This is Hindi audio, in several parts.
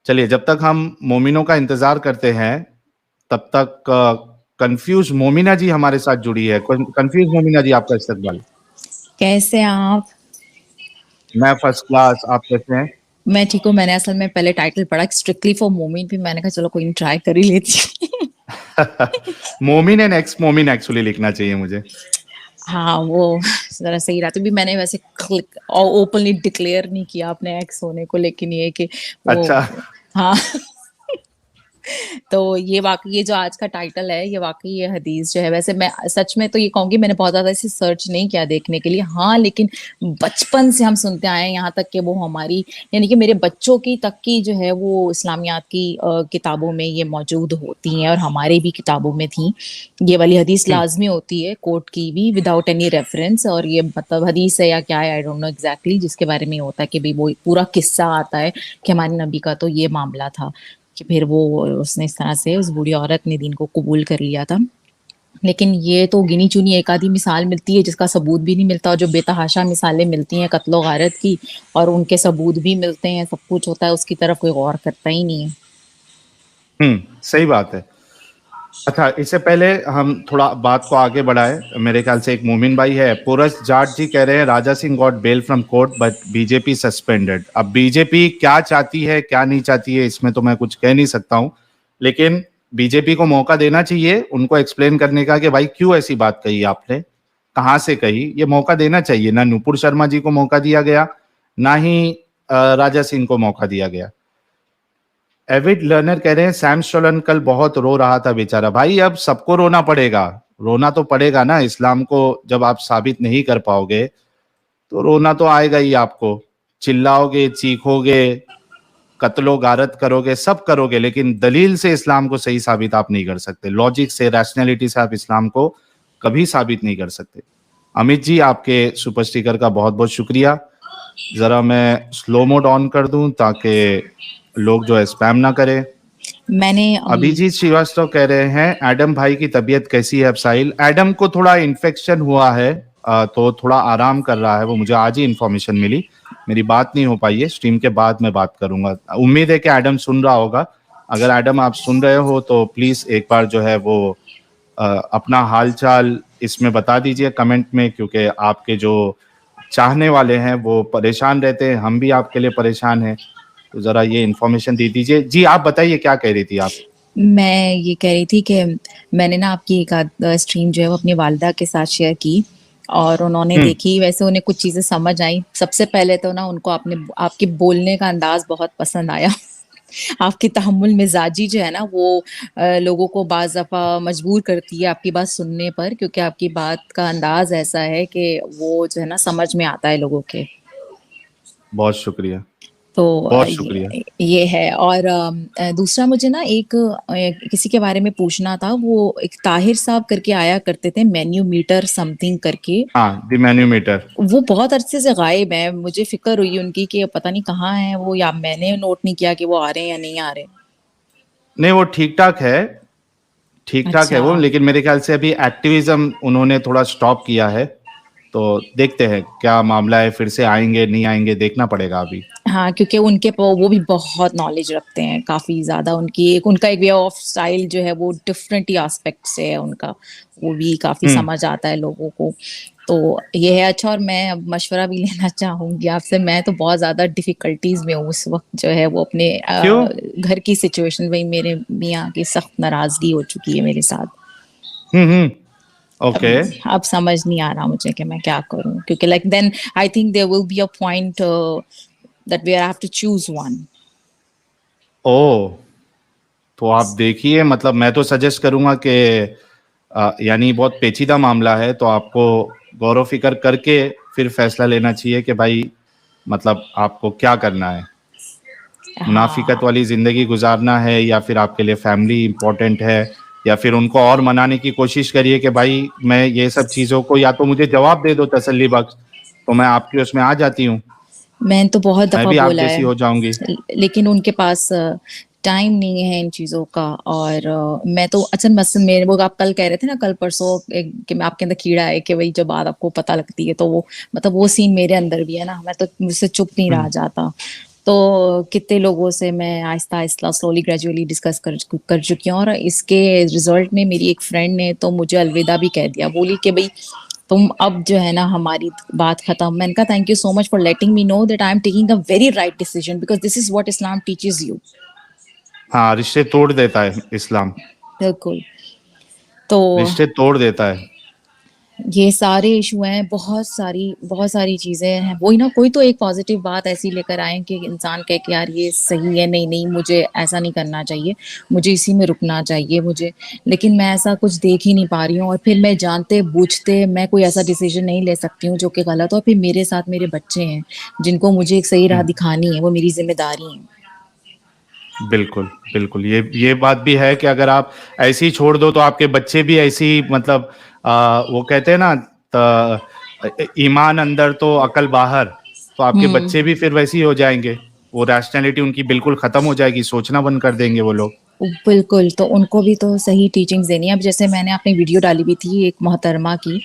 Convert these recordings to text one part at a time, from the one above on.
चलिए, जब तक हम मोमिनों का इंतजार करते हैं, तब तक कंफ्यूज मोमिना जी हमारे साथ जुड़ी है। कंफ्यूज मोमिना जी, आपका इस्तकबाल। कैसे हैं आप? मैं फर्स्ट क्लास, आप कैसे हैं? मैं ठीक हूँ। मैंने असल में पहले टाइटल पढ़ा स्ट्रिक्टली फॉर मोमिन, फिर मैंने कहा चलो कोई नहीं, ट्राई कर ही लेती हूँ। मोमिन एंड एक्स मोमिन एक्चुअली लिखना चाहिए मुझे। हाँ, वो जरा सही रहा। तो भी मैंने वैसे क्लिक और ओपनली डिक्लेयर नहीं किया अपने एक्स होने को, लेकिन ये कि वो अच्छा। हाँ। तो ये वाकई, ये जो आज का टाइटल है, ये वाकई ये हदीस जो है, वैसे मैं सच में तो ये कहूंगी मैंने बहुत ज्यादा इसे सर्च नहीं किया देखने के लिए। हाँ, लेकिन बचपन से हम सुनते आए हैं, यहाँ तक कि वो हमारी, यानी कि मेरे बच्चों की तक की जो है वो इस्लामियात की किताबों में ये मौजूद होती हैं, और हमारे भी किताबों में थी। ये वाली हदीस लाजमी होती है कोर्ट की भी, विदाउट एनी रेफरेंस। और ये मतलब हदीस है या क्या है, आई डोंट नो एग्जैक्टली, जिसके बारे में होता है कि भाई वो पूरा किस्सा आता है कि हमारे नबी का तो ये मामला था कि फिर वो उसने इस तरह से, उस बूढ़ी औरत ने दीन को कबूल कर लिया था। लेकिन ये तो गिनी चुनी एक आधी मिसाल मिलती है जिसका सबूत भी नहीं मिलता, और जो बेतहाशा मिसालें मिलती हैं कत्लो गारत की, और उनके सबूत भी मिलते हैं, सब कुछ होता है, उसकी तरफ कोई गौर करता ही नहीं है। सही बात है। अच्छा, इससे पहले हम थोड़ा बात को आगे बढ़ाएं, मेरे ख्याल से एक मोमिन भाई है, पुरस जाट जी कह रहे हैं Raja Singh got bail from court but BJP suspended. अब बीजेपी क्या चाहती है क्या नहीं चाहती है, इसमें तो मैं कुछ कह नहीं सकता हूं, लेकिन बीजेपी को मौका देना चाहिए उनको एक्सप्लेन करने का कि भाई क्यों ऐसी बात कही आपने, कहाँ से कही, ये मौका देना चाहिए। ना नुपुर शर्मा जी को मौका दिया गया, ना ही राजा सिंह को मौका दिया गया। एविड लर्नर कह रहे हैं सैम स्टोलन कल बहुत रो रहा था बेचारा। भाई अब सबको रोना पड़ेगा, रोना तो पड़ेगा ना। इस्लाम को जब आप साबित नहीं कर पाओगे तो रोना तो आएगा ही आपको। चिल्लाओगे, चीखोगे, कत्लो गारत करोगे, सब करोगे, लेकिन दलील से इस्लाम को सही साबित आप नहीं कर सकते। लॉजिक से, रैशनैलिटी से आप इस्लाम को कभी साबित नहीं कर सकते। अमित जी, आपके सुपर स्टिकर का बहुत बहुत शुक्रिया। जरा मैं स्लो मोड ऑन कर दूं ताकि लोग जो है स्पैम ना करें। मैंने अभिजीत श्रीवास्तव कह रहे हैं एडम भाई की तबीयत कैसी है अफसाइल? एडम को थोड़ा इन्फेक्शन हुआ है, तो थोड़ा आराम कर रहा है। वो मुझे आज ही इन्फॉर्मेशन मिली, मेरी बात नहीं हो पाई है, स्ट्रीम के बाद मैं बात करूंगा। उम्मीद है कि एडम सुन रहा होगा। अगर एडम आप सुन रहे हो तो प्लीज एक बार जो है वो अपना हालचाल इसमें बता दीजिए कमेंट में, क्योंकि आपके जो चाहने वाले हैं वो परेशान रहते हैं, हम भी आपके लिए परेशान हैं। तो जरा ये इन्फॉर्मेशन दे दीजिए। जी आप बताइए, क्या कह रही थी आप? मैं ये कह रही थी कि मैंने ना आपकी एक स्ट्रीम जो है वो अपनी वालिदा के साथ शेयर की, और उन्होंने देखी। वैसे उन्हें कुछ चीजें समझ आई। सबसे पहले तो ना उनको आपने आपके बोलने का अंदाज बहुत पसंद आया। आपकी तहम्मुल मिजाजी जो है ना वो लोगों को बाज़ दफ़ा मजबूर करती है आपकी बात सुनने पर, क्योंकि आपकी बात का अंदाज ऐसा है कि वो जो है ना समझ में आता है लोगों के। बहुत शुक्रिया, तो बहुत शुक्रिया। ये है। और दूसरा मुझे ना एक किसी के बारे में पूछना था। वो एक ताहिर साहब करके आया करते थे, मेन्यू मीटर समथिंग करके। हाँ, द मैन्यूमीटर। वो बहुत अरसे से गायब है, मुझे फिक्र हुई उनकी कि पता नहीं कहाँ है वो, या मैंने नोट नहीं किया कि वो आ रहे हैं या नहीं आ रहे। नहीं, वो ठीक ठाक है, ठीक ठाक है अच्छा। वो, लेकिन मेरे ख्याल से अभी एक्टिविज्म उन्होंने थोड़ा स्टॉप किया है। तो देखते हैं क्या मामला है, फिर से आएंगे नहीं आएंगे, देखना पड़ेगा अभी। हाँ, क्योंकि वो भी बहुत नॉलेज रखते हैं, काफी ज्यादा। उनका एक वे ऑफ स्टाइल जो है वो डिफरेंट ही एस्पेक्ट से है उनका, वो भी काफी समझ आता है लोगों को। तो ये है। अच्छा, और मैं अब मशवरा भी लेना चाहूंगी आपसे। मैं तो बहुत ज्यादा डिफिकल्टीज में हूँ उस वक्त जो है वो, अपने क्यों? घर की सिचुएशन में मेरे मियाँ की सख्त नाराजगी हो चुकी है मेरे साथ। हम्म। अब ओके। अब समझ नहीं आ रहा मुझे कि मैं क्या करूं, क्योंकि like then I think there will be a point that we have to choose one. ओ, तो आप देखिए, मतलब मैं तो सजेस्ट करूंगा कि यानी बहुत पेचीदा मामला है, तो आपको गौर फिक्र करके फिर फैसला लेना चाहिए कि भाई मतलब आपको क्या करना है। मुनाफिकत हाँ। वाली जिंदगी गुजारना है, या फिर आपके लिए फैमिली इंपॉर्टेंट है, या फिर उनको और मनाने की कोशिश करिए कि भाई मैं ये सब चीजों को, या तो मुझे जवाब दे दो तसल्ली बख्श, तो मैं आपकी उसमें आ जाती हूँ, मैंने तो बहुत मैं दफा भी आप बोला जैसी है, हो जाऊंगी। लेकिन उनके पास टाइम नहीं है इन चीजों का। और मैं तो अच्छा, बस मेरे वो आप कल कह रहे थे ना, कल परसों कि मैं आपके अंदर कीड़ा है कि वही जब बात आपको पता लगती है, तो वो मतलब वो सीन मेरे अंदर भी है ना, मैं तो मुझसे चुप नहीं रहा हम्म जाता। तो कितने लोगों से मैं Aahista Aahista slowly gradually discuss कर चुकी हूँ, और इसके रिजल्ट में मेरी एक फ्रेंड ने तो मुझे अलविदा भी कह दिया, बोली कि भाई तुम अब जो है ना हमारी बात खत्म। मैंने कहा thank you so much for letting me know that I am taking a very right decision, because this is what Islam teaches you. हाँ, रिश्ते तोड़ देता है इस्लाम, बिल्कुल। तो रिश्ते तोड़ देता है। ये सारे इशू हैं, बहुत सारी चीजें हैं। वही ना, कोई तो एक पॉजिटिव बात ऐसी लेकर आए कि इंसान कहे कि यार ये सही है, नहीं नहीं मुझे ऐसा नहीं करना चाहिए, मुझे इसी में रुकना चाहिए मुझे। लेकिन मैं ऐसा कुछ देख ही नहीं पा रही हूँ, और फिर मैं जानते बूझते मैं कोई ऐसा डिसीजन नहीं ले सकती हूँ जो कि गलत हो। और फिर मेरे साथ मेरे बच्चे हैं जिनको मुझे एक सही राह दिखानी है, वो मेरी जिम्मेदारी है। बिल्कुल, बिल्कुल, ये बात भी है कि अगर आप ऐसे ही छोड़ दो तो आपके बच्चे भी ऐसी ही, मतलब वो कहते हैं ना, ईमान अंदर तो अकल बाहर, तो आपके हम्म। बच्चे भी फिर वैसे ही हो जाएंगे। वो रैशनैलिटी उनकी बिल्कुल खत्म हो जाएगी, सोचना बंद कर देंगे वो लोग। बिल्कुल, तो उनको भी तो सही टीचिंग्स देनी है। अब जैसे मैंने अपनी वीडियो डाली हुई थी एक मोहतरमा की,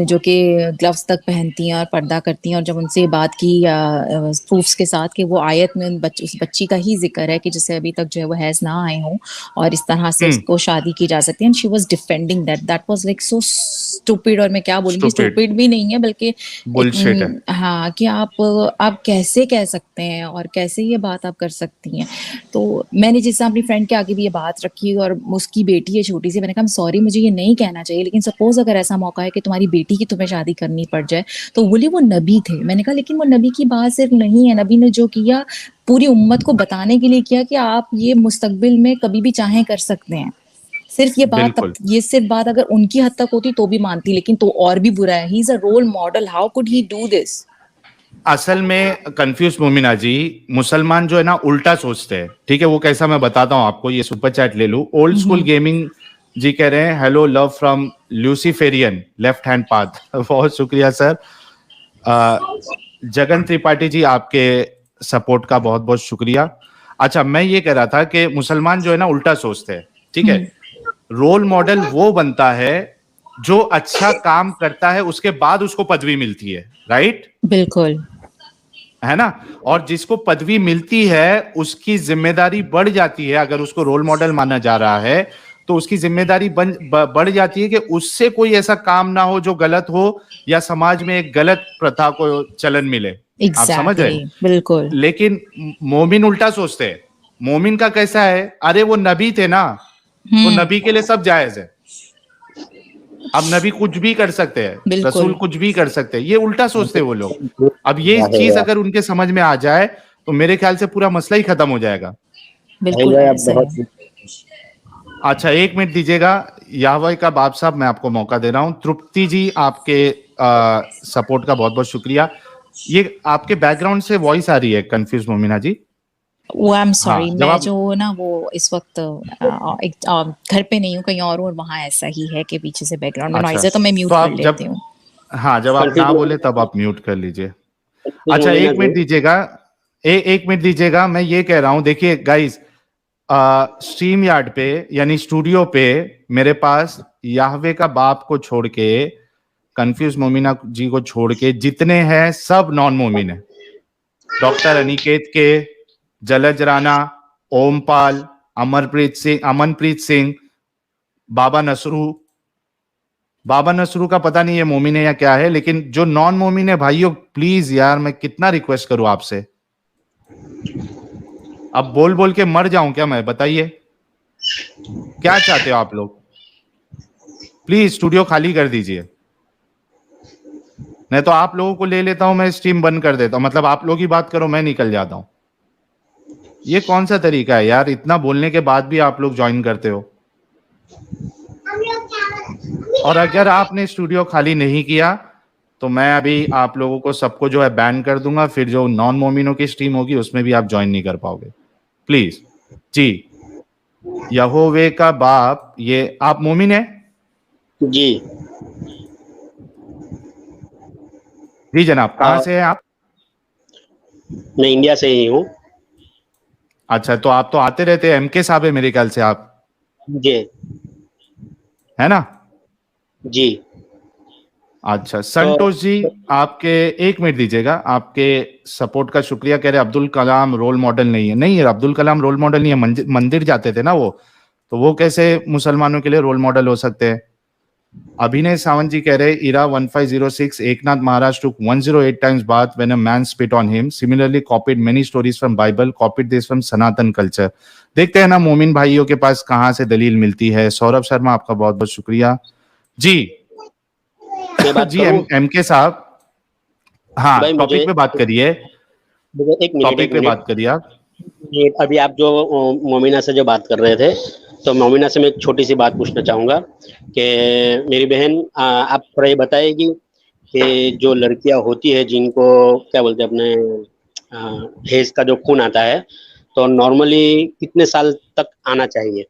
जो कि ग्लव्स तक पहनती हैं और पर्दा करती हैं, और जब उनसे बात की प्रूफ्स के साथ कि वो आयत में उस बच्ची का ही जिक्र है कि जिसे अभी तक जो है वो हैज़ ना आए हों और इस तरह से हम्म। उसको शादी की जा सकती है, and she was defending that was like so stupid. और मैं क्या बोलूँगी, स्टूपिड, स्टूपिड भी नहीं है बल्कि एक बुलशिट है। हाँ, कि आप कैसे कह सकते हैं और कैसे ये बात आप कर सकती हैं। तो मैंने जिस अपनी फ्रेंड के आगे भी ये बात रखी, और उसकी बेटी है छोटी सी, मैंने कहा सॉरी मुझे ये नहीं कहना चाहिए, लेकिन सपोज अगर ऐसा मौका है कि तुम्हारी बेटी की तुम्हें शादी करनी पड़ जाए, तो बोली वो नबी थे। मैंने कहा लेकिन वो नबी की बात सिर्फ नहीं है, नबी ने जो किया पूरी उम्मत को बताने के लिए किया कि आप ये मुस्तकबिल में कभी भी चाहें कर सकते हैं। सिर्फ बिल्कुल। ये सिर्फ बात अगर उनकी हद तक होती तो भी मानती, लेकिन तो और भी बुरा है। He is a role model, how could he do this. असल में कंफ्यूज मोमिना जी, मुसलमान जो है ना उल्टा सोचते हैं, ठीक है? वो कैसा मैं बताता हूँ आपको, ये सुपर चैट ले लूं। ओल्ड स्कूल गेमिंग जी कह रहे हैं hello love from Luciferian left hand path. बहुत शुक्रिया सर। जगन त्रिपाठी जी, आपके सपोर्ट का बहुत बहुत शुक्रिया। अच्छा, मैं ये कह रहा था कि मुसलमान जो है ना उल्टा सोचते हैं, ठीक है? रोल मॉडल वो बनता है जो अच्छा काम करता है, उसके बाद उसको पदवी मिलती है, राइट? बिल्कुल। है ना? और जिसको पदवी मिलती है उसकी जिम्मेदारी बढ़ जाती है। अगर उसको रोल मॉडल माना जा रहा है तो उसकी जिम्मेदारी बढ़ जाती है कि उससे कोई ऐसा काम ना हो जो गलत हो, या समाज में एक गलत प्रथा को चलन मिले। आप समझ रहे एग्जैक्टली हैं? बिल्कुल। लेकिन मोमिन उल्टा सोचते हैं। मोमिन का कैसा है, अरे वो नबी थे ना, तो हम्म। नबी के लिए सब जायज है। अब नबी कुछ भी कर सकते हैं, रसूल बिल्कुल। कुछ भी कर सकते हैं। ये उल्टा सोचते हैं वो लोग। अब ये साहिल चीज भाई, अगर उनके समझ में आ जाए तो मेरे ख्याल से पूरा मसला ही खत्म हो जाएगा। बिल्कुल आप ऐसा है। बहुत अच्छा, 1 मिनट दीजिएगा। याहवे का बाप साहब, मैं आपको मौका दे रहा हूं। तृप्ति जी, आपके सपोर्ट का बहुत बहुत शुक्रिया। ये आपके बैकग्राउंड से वॉइस आ रही है, कंफ्यूज मोमिना जी। वो आई एम हाँ, सॉरी, जब मैं आप, जो ना वो इस वक्त घर पे नहीं हूँ, कहीं और हूँ, और वहाँ ऐसा ही है कि पीछे से बैकग्राउंड में अच्छा, नॉइज है, तो मैं तो म्यूट कर आप लेती जब, हूँ। हाँ, जब आप कंफ्यूज ना बोले तब आप म्यूट कर लीजिए। अच्छा, मोमिना 1 मिनट जी। दीजिएगा। 1 मिनट दीजिएगा। मैं ये कह रहा हूं, देखिए गाइस, स्ट्रीम यार्ड पे यानी स्टूडियो पे मेरे पास याहवे का बाप को छोड़ के, कंफ्यूज मोमिना जी को छोड़ के जितने हैं सब नॉन मोमिन है। डॉक्टर अनिकेत के, जलज राणा, ओमपाल, अमनप्रीत सिंह, बाबा नसरू। बाबा नसरू का पता नहीं है मोमिन है या क्या है, लेकिन जो नॉन मोमिन है भाइयों, प्लीज यार, मैं कितना रिक्वेस्ट करूं आपसे। अब बोल बोल के मर जाऊं क्या मैं, बताइए क्या चाहते हो आप लोग? प्लीज स्टूडियो खाली कर दीजिए, नहीं तो आप लोगों को ले लेता हूं, मैं स्ट्रीम बंद कर देता हूं। मतलब आप लोग ही बात करो, मैं निकल जाता हूं। ये कौन सा तरीका है यार, इतना बोलने के बाद भी आप लोग ज्वाइन करते हो। और अगर आपने स्टूडियो खाली नहीं किया तो मैं अभी आप लोगों को सबको जो है बैन कर दूंगा। फिर जो नॉन मोमिनों की स्ट्रीम होगी उसमें भी आप ज्वाइन नहीं कर पाओगे, प्लीज जी। यहोवे का बाप, ये आप मोमिन है? जी जी जनाब, कहां हाँ, से हैं आप? मैं इंडिया से ही हूँ। अच्छा, तो आप तो आते रहते हैं, एमके साहब है मेरे ख्याल से आप, जी है ना? जी अच्छा संतोष जी, आपके एक मिनट दीजिएगा, आपके सपोर्ट का शुक्रिया। कह रहे अब्दुल कलाम रोल मॉडल नहीं है। नहीं है, अब्दुल कलाम रोल मॉडल नहीं है, मंदिर जाते थे ना वो, तो वो कैसे मुसलमानों के लिए रोल मॉडल हो सकते हैं। अभिनय सावंत जी कह रहे इरा 1506 Eknath Maharaj took 108 times bath when a man spit on him, similarly copied many stories from Bible, copied this from Sanatan culture। देखते हैं ना मोमिन भाइयों के पास कहां से दलील मिलती है। सौरभ शर्मा आपका बहुत बहुत शुक्रिया जी। जी एम के साहब, हाँ टॉपिक पे बात करिए, एक टॉपिक पे बात करिए आप। अभी आप जो मोमिना से जो बात कर रहे थे, तो मोमिना से मैं एक छोटी सी बात पूछना चाहूँगा कि मेरी बहन, आप थोड़ा ये बताएगी कि जो लड़कियां होती है जिनको क्या बोलते हैं अपने हेज का जो खून आता है, तो नॉर्मली कितने साल तक आना चाहिए?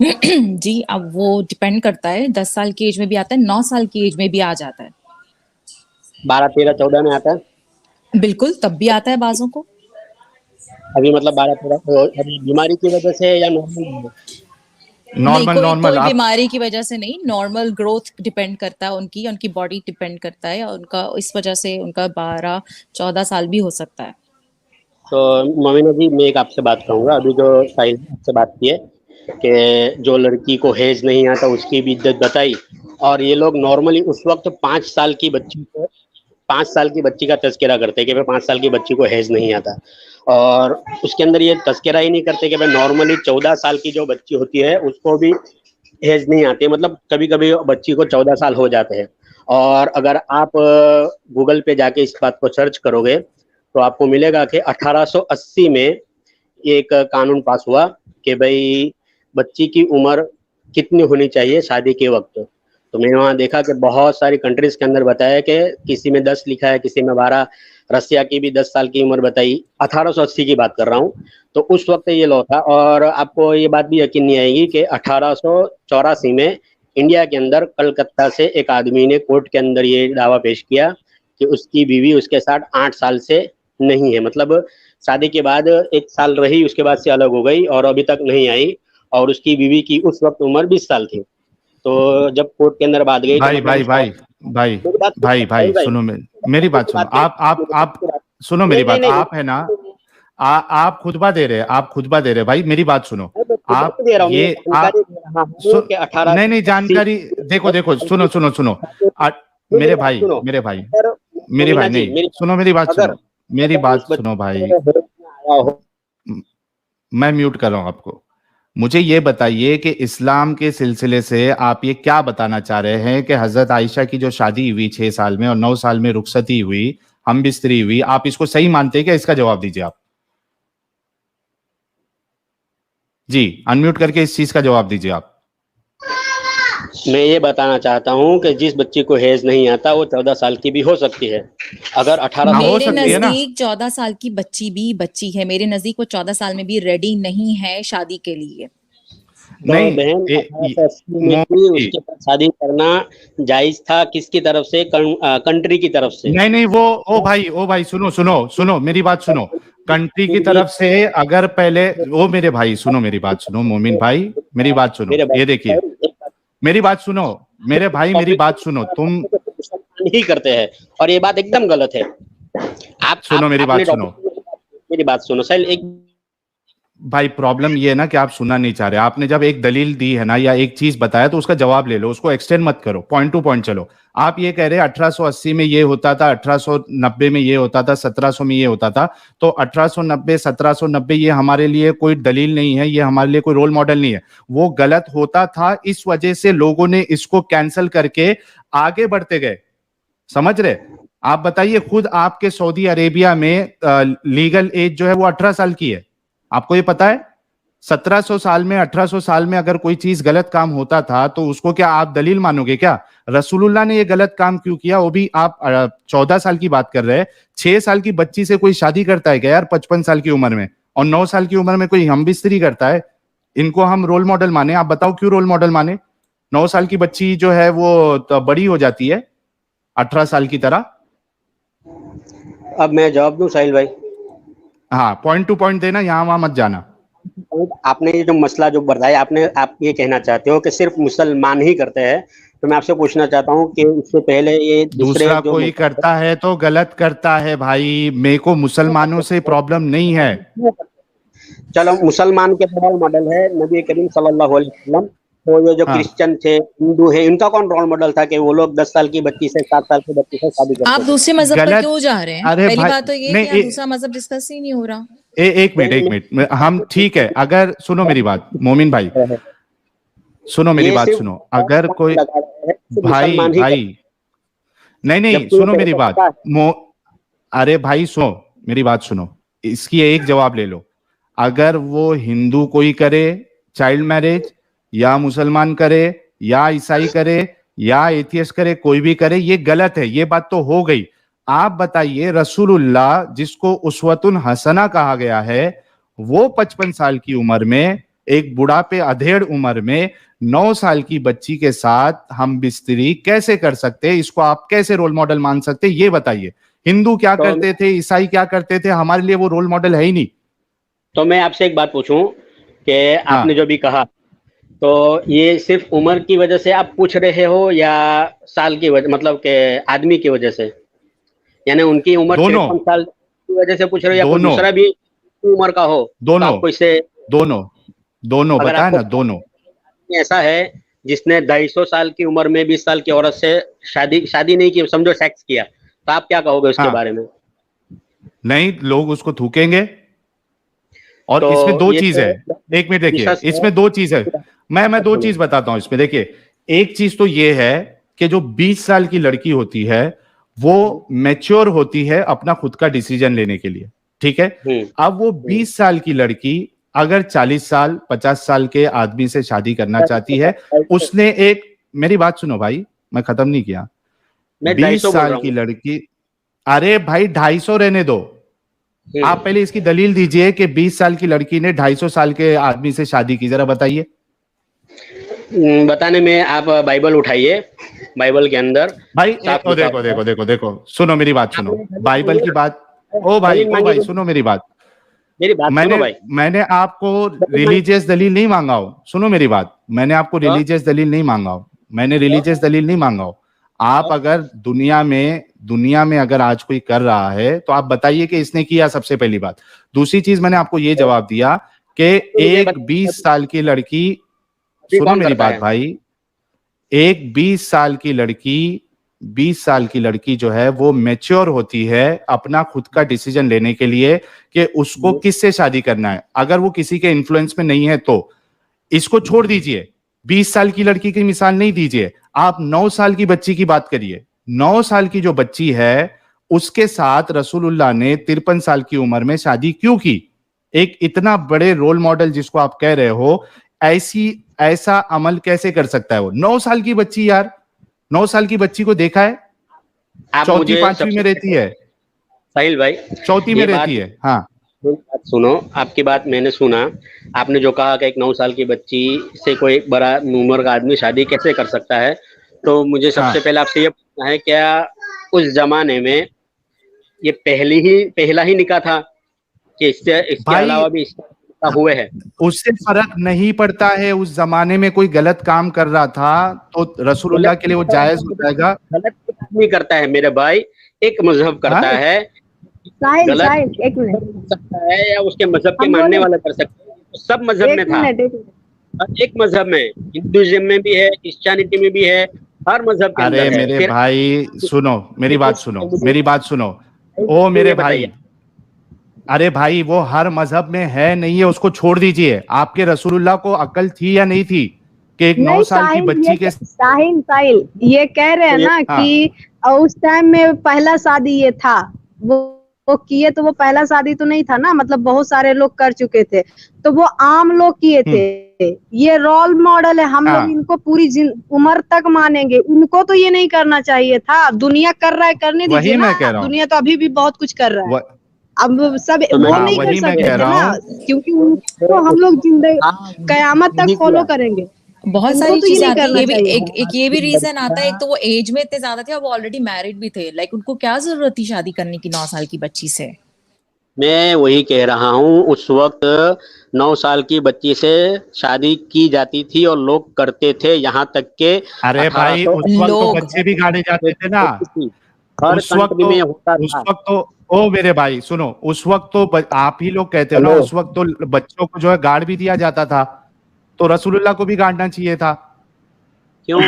जी अब वो डिपेंड करता है, 10 साल की एज में भी आता है, 9 साल की एज में भी आ जाता है। 12, 13, 14 में आता है? बिल्कुल, तब भी आता है बाजों को। अभी मतलब 12, 13 अभी बीमारी की वजह से या नॉर्मल? कोई बीमारी की वजह से नहीं, नॉर्मल ग्रोथ डिपेंड करता है, उनकी बॉडी डिपेंड करता है, और उनका इस वजह से उनका 12-14 साल भी हो सकता है। तो मोमिना जी, मैं एक आपसे बात कहूँगा, अभी जो साहिल आपसे बात की है कि जो लड़की को हेज नहीं आता उसकी भी इज्जत बताई, और ये लोग नॉर्मली उस वक्त 5 साल की बच्ची का तस्करा करते हैं कि भाई 5 साल की बच्ची को हेज नहीं आता, और उसके अंदर ये तस्करा ही नहीं करते कि भाई नॉर्मली 14 साल की जो बच्ची होती है उसको भी हेज नहीं आती। मतलब कभी कभी बच्ची को 14 साल हो जाते हैं, और अगर आप गूगल पे जाके इस बात को सर्च करोगे तो आपको मिलेगा कि 1880 में एक कानून पास हुआ कि भाई बच्ची की उम्र कितनी होनी चाहिए शादी के वक्त। तो मैंने वहाँ देखा कि बहुत सारी कंट्रीज के अंदर बताया कि किसी में 10 लिखा है, किसी में 12। रसिया की भी 10 साल की उम्र बताई, 1880 की बात कर रहा हूँ। तो उस वक्त ये लॉ था, और आपको ये बात भी यकीन नहीं आएगी कि 1884 में इंडिया के अंदर कलकत्ता से एक आदमी ने कोर्ट के अंदर ये दावा पेश किया कि उसकी बीवी उसके साथ 8 साल से नहीं है, मतलब शादी के बाद 1 साल रही, उसके बाद से अलग हो गई और अभी तक नहीं आई, और उसकी बीवी की उस वक्त उम्र 20 साल थी। तो जब कोर्ट के अंदर बात गई भाई तो भाई भाई भाई भाई भाई सुनो, मेरी बात सुनो, आप सुनो मेरी बात। आप है ना, आप खुतबा दे रहे भाई, मेरी बात सुनो। आप ये नहीं जानकारी, देखो सुनो मेरे भाई नहीं सुनो, मेरी बात सुनो भाई, मैं म्यूट कर रहा हूं आपको। मुझे ये बताइए कि इस्लाम के सिलसिले से आप ये क्या बताना चाह रहे हैं कि हजरत आयशा की जो शादी हुई 6 साल में और 9 साल में रुखसती हुई, हम बिस्तरी हुई, आप इसको सही मानते हैं क्या? इसका जवाब दीजिए आप। जी अनम्यूट करके इस चीज का जवाब दीजिए आप। मैं ये बताना चाहता हूँ कि जिस बच्ची को हेज नहीं आता वो 14 साल की भी हो सकती है। अगर 18 मेरे नजदीक 14 साल की बच्ची भी बच्ची है, मेरे नजदीक वो 14 साल में भी रेडी नहीं है शादी के लिए। नहीं बहन, उसके पास शादी करना जायज था, किसकी तरफ से? कंट्री की तरफ से। नहीं वो ओ भाई सुनो मेरी बात सुनो। कंट्री की तरफ से अगर पहले, ओ मेरे भाई सुनो मेरी बात सुनो, मोमिन भाई मेरी बात सुनो, ये देखिए मेरी बात सुनो, मेरे भाई मेरी बात सुनो, तुम नहीं करते हैं और ये बात एकदम गलत है। आप सुनो मेरी बात सुनो साहिल, एक भाई प्रॉब्लम ये है ना कि आप सुनना नहीं चाह रहे। आपने जब एक दलील दी है ना या एक चीज बताया तो उसका जवाब ले लो, उसको एक्सटेंड मत करो, पॉइंट टू पॉइंट चलो। आप ये कह रहे हैं 1880 में ये होता था, 1890 में ये होता था, 1700 में ये होता था, तो 1890 1790 ये हमारे लिए कोई दलील नहीं है, ये हमारे लिए कोई रोल मॉडल नहीं है। वो गलत होता था, इस वजह से लोगों ने इसको कैंसिल करके आगे बढ़ते गए, समझ रहे? आप बताइए, खुद आपके सऊदी अरेबिया में लीगल एज जो है वो 18 साल की है, आपको ये पता है? 1700 साल में 1800 साल में अगर कोई चीज गलत काम होता था तो उसको क्या आप दलील मानोगे क्या? रसूलुल्लाह ने ये गलत काम क्यों किया, वो भी आप 14 साल की बात कर रहे हैं। 6 साल की बच्ची से कोई शादी करता है क्या यार 55 साल की उम्र में? और 9 साल की उम्र में कोई हम बिस्तरी करता है? इनको हम रोल मॉडल माने? आप बताओ क्यों रोल मॉडल माने? 9 साल की बच्ची जो है वो तो बड़ी हो जाती है 18 साल की तरह। अब मैं जवाब दूं साहिल भाई? हाँ, पॉइंट टू पॉइंट देना, यहां वहां मत जाना। आपने ये जो मसला जो बताया, आप ये कहना चाहते हो कि सिर्फ मुसलमान ही करते हैं, तो मैं आपसे पूछना चाहता हूँ कि इससे पहले ये दूसरे दूसरा जो कोई करता है तो गलत करता है भाई, मेरे को मुसलमानों से प्रॉब्लम नहीं है। चलो, मुसलमान के रोल मॉडल है नबी करीम सल्लल्लाहु अलैहि वसल्लम। तो ये जो हाँ, क्रिश्चियन थे, हिंदू है, इनका कौन रोल मॉडल था कि वो लोग 10 साल की बच्ची से 7 साल की बच्ची से शादी आप करते थे? दूसरे मजहब पर गलत। क्यों जा रहे हैं? अरे पहली भाई बात तो ये नहीं, कि यहाँ दूसरा मजहब डिस्कस ही नहीं हो रहा। एक मिनट हम ठीक है, अगर सुनो मेरी बात मोमिन भाई, सुनो मेरी ये बात सिर्फ सुनो, अगर कोई लगा रहे हैं, सिर्फ भाई मुसलमान ही भाई नहीं जबकि ये सुनो मेरी पहले बात पता है। अरे भाई सुनो मेरी बात सुनो, इसकी एक जवाब ले लो। अगर वो हिंदू कोई करे चाइल्ड मैरिज, या मुसलमान करे, या ईसाई करे, या एथियस्ट करे, कोई भी करे, ये गलत है, ये बात तो हो गई। आप बताइए, रसूलुल्लाह जिसको उसवतुन हसना कहा गया है, वो 55 साल की उम्र में एक बुढ़ापे अधेड़ उम्र में 9 साल की बच्ची के साथ हम बिस्तरी कैसे कर सकते हैं? इसको आप कैसे रोल मॉडल मान सकते हैं? ये बताइए। हिंदू क्या तो करते थे, ईसाई क्या करते थे, हमारे लिए वो रोल मॉडल है ही नहीं। तो मैं आपसे एक बात पूछूं कि हाँ, आपने जो भी कहा, तो ये सिर्फ उम्र की वजह से आप पूछ रहे हो या साल की वजह, मतलब के आदमी की वजह से? यानी उनकी उम्र दोनों 53 साल की वजह से पूछ रहे हो या कोई दोनों दूसरा भी उम्र का हो? तो दोनों आपको इससे, दोनों दोनों अगर बताया आपको ना, दोनों। ऐसा है जिसने 250 साल की उम्र में 20 साल की औरत से शादी नहीं की, समझो सेक्स किया, तो आप क्या कहोगे उसके हाँ, बारे में? नहीं, लोग उसको थूकेंगे। और तो इसमें दो ये चीज तो है, एक मिनट देखिए, विशेष है। इसमें दो चीज है। मैं दो चीज बताता हूं इसमें। देखिए, एक चीज तो ये है कि जो 20 साल की लड़की होती है वो मैच्योर होती है अपना खुद का डिसीजन लेने के लिए, ठीक है। अब वो 20 साल की लड़की अगर 40 साल 50 साल के आदमी से शादी करना चाहती है, उसने एक, मेरी बात सुनो भाई, मैं खत्म नहीं किया। मैं 20 250 बोल साल रहा की हूँ। लड़की, अरे भाई 250 रहने दो। आप पहले इसकी दलील दीजिए कि 20 साल की लड़की ने 250 साल के आदमी से शादी की, जरा बताइए। बताने में आप बाइबल उठाइए, बाइबल के अंदर भाई साफ ओ लिखा देखो हुआ है। देखो देखो देखो, सुनो मेरी बात सुनो, आपने दलील बाइबल मांगी की ना, बात। ओ दलील मांगी भाई तो सुनो मेरी बात। मेरी बात सुनो मैंने भाई। मैंने आपको दलील मांगी रिलीजियस दलील नहीं मांगा हो, सुनो मेरी बात, मैंने आपको तो, रिलीजियस दलील नहीं मांगा हो, मैंने रिलीजियस दलील नहीं मांगा हो। आप अगर दुनिया में अगर आज कोई कर रहा है तो आप बताइए कि इसने किया, सबसे पहली बात। दूसरी चीज, मैंने आपको ये जवाब दिया कि मुझे एक बताइए 20 साल की लड़की, अभी सुनो कौन मेरी करता बात है? भाई, एक 20 साल की लड़की जो है वो मैच्योर होती है अपना खुद का डिसीजन लेने के लिए कि उसको किससे शादी करना है। अगर वो किसी के इन्फ्लुएंस में नहीं है तो इसको छोड़ दीजिए, 20 साल की लड़की की मिसाल नहीं दीजिए, आप 9 साल की बच्ची की बात करिए। 9 साल की जो बच्ची है उसके साथ रसूलुल्लाह ने 53 साल की उम्र में शादी क्यों की? एक इतना बड़े रोल मॉडल जिसको आप कह रहे हो, ऐसा अमल कैसे कर सकता है वो? 9 साल की बच्ची यार, 9 साल की बच्ची को देखा है, आप चौथी मुझे पांचवी में सबसे रहती है, साहिल भाई, चौथी में ये रहती बात है। हाँ, सुनो, आपकी बात मैंने सुना। आपने जो कहा कि एक 9 साल की बच्ची से कोई बड़ा उम्र का आदमी शादी कैसे कर सकता है, तो मुझे सबसे हाँ पहले आपसे ये पूछना है, क्या उस जमाने में ये पहला ही निकाह था कि इसके भाई, अलावा भी इसका निकाह हुए हैं? उससे फर्क नहीं पड़ता है, उस जमाने में कोई गलत काम कर रहा था तो रसूलुल्लाह के लिए वो जायज हो जाएगा। गलत आदमी करता है मेरे भाई, एक मजहब करता हाँ, है, साहिल गलत साहिल एक मिनट कर सकता है या उसके मजहब के हम मानने बोले वाला कर सकता है। तो सब मजहब में एक था, मिनट एक मिनट हर एक मजहब में, हिंदुइज्म में भी है, क्रिश्चियनिटी में भी है, हर मजहब के अरे अंदर है। मेरे फिर भाई सुनो, मेरी बात सुनो, मेरी बात सुनो, ओ मुझे मेरे ये भाई, बताइए। अरे भाई वो हर मजहब में है नहीं है, उसको छोड़ दीजिए। आपके रसूलुल्लाह को अकल थी या नहीं थी कि एक 9 नहीं साल की साहिल बच्ची के, साहिल ये कह रहे हैं ना हाँ, कि उस टाइम में पहला शादी ये था, वो किए तो वो पहला शादी तो नहीं था ना, मतलब बहुत सारे लोग कर चुके थे, तो वो आम लोग किए थे। ये रोल मॉडल है, हम लोग हाँ, इनको पूरी उम्र तक मानेंगे। उनको तो ये नहीं करना चाहिए था, दुनिया कर रहा है, करने वही दीजिए मैं ना, कह रहा हूँ, दुनिया तो अभी भी बहुत कुछ कर रहा है। अब सब तो वो मैं नहीं कर वही मैं सकते कह थे रहा ना, हूँ। क्योंकि उनको हम लोग जिंदगी कयामत तक फॉलो करेंगे। बहुत उनको सारी तो ये चीजें नहीं आती है, करना ये भी चाहिए एक था। एक ये भी रीजन आता है। एक तो वो एज में इतने ज्यादा थे और वो ऑलरेडी मैरिड भी थे, लाइक उनको क्या जरूरत थी शादी करने की 9 साल की बच्ची से? मैं वही कह रहा हूँ, उस वक्त 9 साल की बच्ची से शादी की जाती थी और लोग करते थे, यहाँ तक के अरे भाई 1800 उस वक्त तो लोग बच्चे भी गाड़े जाते थे ना, हर उस वक्त कंट्री तो में होता था। ओ मेरे भाई सुनो, उस वक्त तो आप ही लोग कहते हो ना, हेलो उस वक्त तो बच्चों को जो है गाड़ भी दिया जाता था, तो रसूलुल्लाह को भी गाड़ना चाहिए था, क्यों?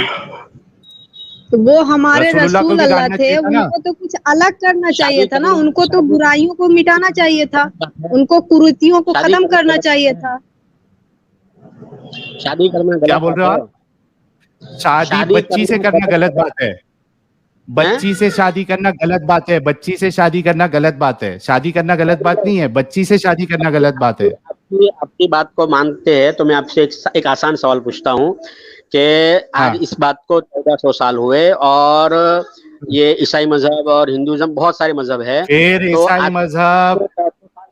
तो वो हमारे रसूलुल्लाह को रसूल भी अल्लाह गाड़ना थे, चाहिए था ना। उनको तो कुछ अलग करना चाहिए शादी था ना, करने उनको तो शादी बुराइयों को मिटाना चाहिए था, शादी उनको कुरीतियों को खत्म करना करना गलत चाहिए है। था। शादी करना क्या गलत बोल रहे हो है। आप? शादी शादी बच्ची से करना करना गलत गलत है। बात है, बच्ची से शादी करना गलत बात है, बच्ची से शादी करना गलत बात है, शादी करना गलत बात नहीं है, बच्ची से शादी करना गलत बात है। आपकी बात को मानते हैं तो मैं आपसे एक आसान सवाल पूछता हूँ कि आज हाँ इस बात को 1400 साल हुए और ये ईसाई मजहब और हिंदुइज्म बहुत सारे मजहब है, फिर तो ईसाई आज मजहब,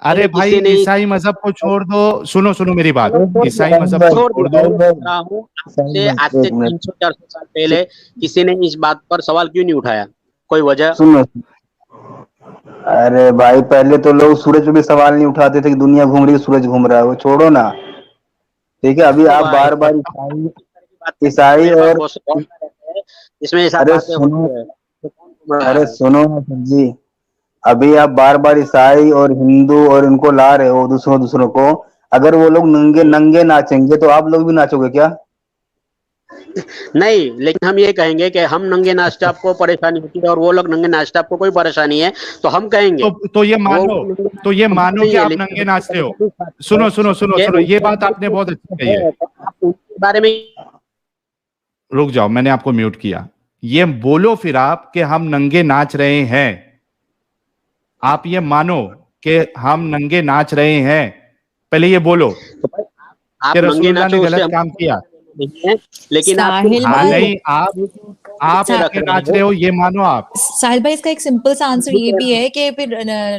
अरे पहले भाई किसी ने ईसाई मजहब को छोड़ दो, सुनो सुनो मेरी बात, ईसाई मजहब को छोड़ छोड़ दिया। दो। मैं पूछ रहा हूँ, आज से एक मिनट 300-400 साल पहले किसी ने इस बात पर सवाल क्यों नहीं उठाया? कोई वजह? सुनो। अरे भाई पहले तो लोग सूरज पे भी सवाल नहीं उठाते थे कि दुनिया घूम रही है, सूरज घूम रहा है, वो छोड़ो ना। ठीक है, अभी तो आप भाई बार बार ईसाई मेरे पास और बहुत रहते हैं जिसमें ये सब अरे बातें सुनो, होती है, तो कौन घूम रहा अरे है? सुनो ना सर जी, अभी आप बार बार ईसाई और हिंदू और इनको ला रहे हो दूसरों दूसरों को। अगर वो लोग नंगे नंगे नाचेंगे तो आप लोग भी नाचोगे क्या? नहीं, लेकिन हम ये कहेंगे कि हम नंगे नाचते आपको परेशानी होती है और वो लोग नंगे नाचते आपको कोई परेशानी है, तो हम कहेंगे तो ये मान वो लो, नंगे नाचते तो ये मानो नहीं कि है, आप लेकिन नंगे हमको नाचते हो। कभी-कभी इस बात सुनो सुनो सुनो कि सुनो, ये उनके बात आपने बहुत अच्छी कही है। तो आप उनके बारे में रुक जाओ, मैंने आपको म्यूट किया। ये बोलो फिर आप कि हम नंगे नाच रहे हैं, आप ये मानो कि हम नंगे नाच रहे हैं, पहले ये बोलो तो भाई आप कि नंगे रसूलुल्लाह ने नाचो, उससे गलत हम काम किया। नहीं है, लेकिन आप साहिल हाँ भाई, नहीं, आप सा- रख नंगे रहे नाच हो। रहे हो, ये मानो आप। साहिल भाई, इसका एक सिंपल सा आंसर ये भी है कि फिर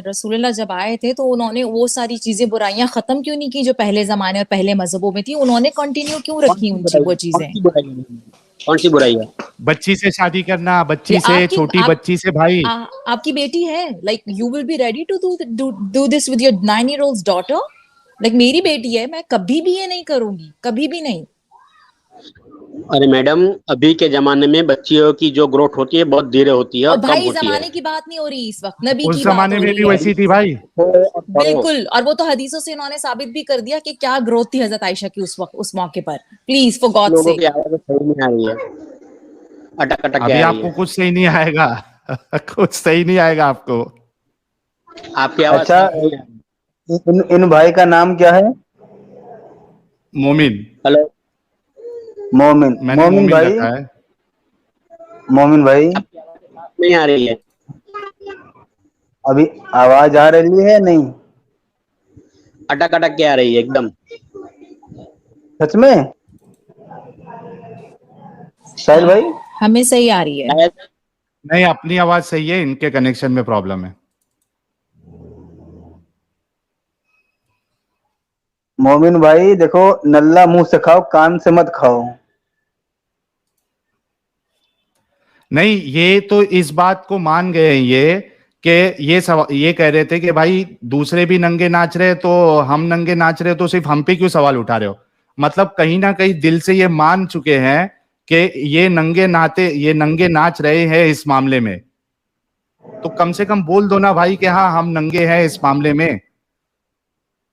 रसूलुल्लाह जब आए थे तो उन्होंने वो सारी चीजें बुराइयां खत्म क्यों नहीं की जो पहले जमाने और पहले मजहबों में थी, उन्होंने कंटिन्यू क्यों कौन रखी सी उन बुराई वो है? चीजें। कौन सी बुराई है? बच्ची से शादी करना, ये बच्ची से, आपकी छोटी बच्ची से भाई। आपकी बेटी है, like you will be ready to do this with your 9-year-old daughter. Like मेरी बेटी है, मैं कभी भी ये नहीं करूंगी, कभी भी नहीं। अरे मैडम, अभी के जमाने में बच्चियों की जो ग्रोथ होती है बहुत धीरे होती है और और कम भाई होती है। जमाने की बात नहीं हो रही इस वक्त, नबी उस की बात जमाने हो में रही भी है। वैसी थी भाई। बिल्कुल, और वो तो हदीसों से इन्होंने साबित भी कर दिया कि क्या ग्रोथ थी हजरत आयशा की उस वक्त, उस मौके पर। प्लीज फॉर गॉड लोगों से। की आवाज सही नहीं आ रही है, अटक अटक के अभी आ रही आपको है। कुछ सही नहीं आएगा कुछ सही नहीं आएगा आपको। आपकी आवाज अच्छा, सही नहीं आ रही। इन भाई का नाम क्या है? मोमिन, हेलो, मोमिन। मैंने मोमिन मोमिन भाई, रखा है। मोमिन भाई, आपकी आवाज नहीं आ रही है, अभी आवाज आ रही है नहीं? अटक अटक के आ रही है एकदम। सच में साहिल भाई? हमें सही आ रही है। शायद नहीं, अपनी आवाज सही है, इनके कनेक्शन में प्रॉब्लम है। मोमिन भाई देखो, नल्ला मुंह से खाओ, कान से मत खाओ। नहीं, ये तो इस बात को मान गए हैं ये कि ये कह रहे थे कि भाई दूसरे भी नंगे नाच रहे तो हम नंगे नाच रहे, तो सिर्फ हम पे क्यों सवाल उठा रहे हो। मतलब कहीं ना कहीं दिल से ये मान चुके हैं कि ये नंगे नाच रहे हैं इस मामले में, तो कम से कम बोल दो ना भाई कि हाँ हम नंगे हैं इस मामले में।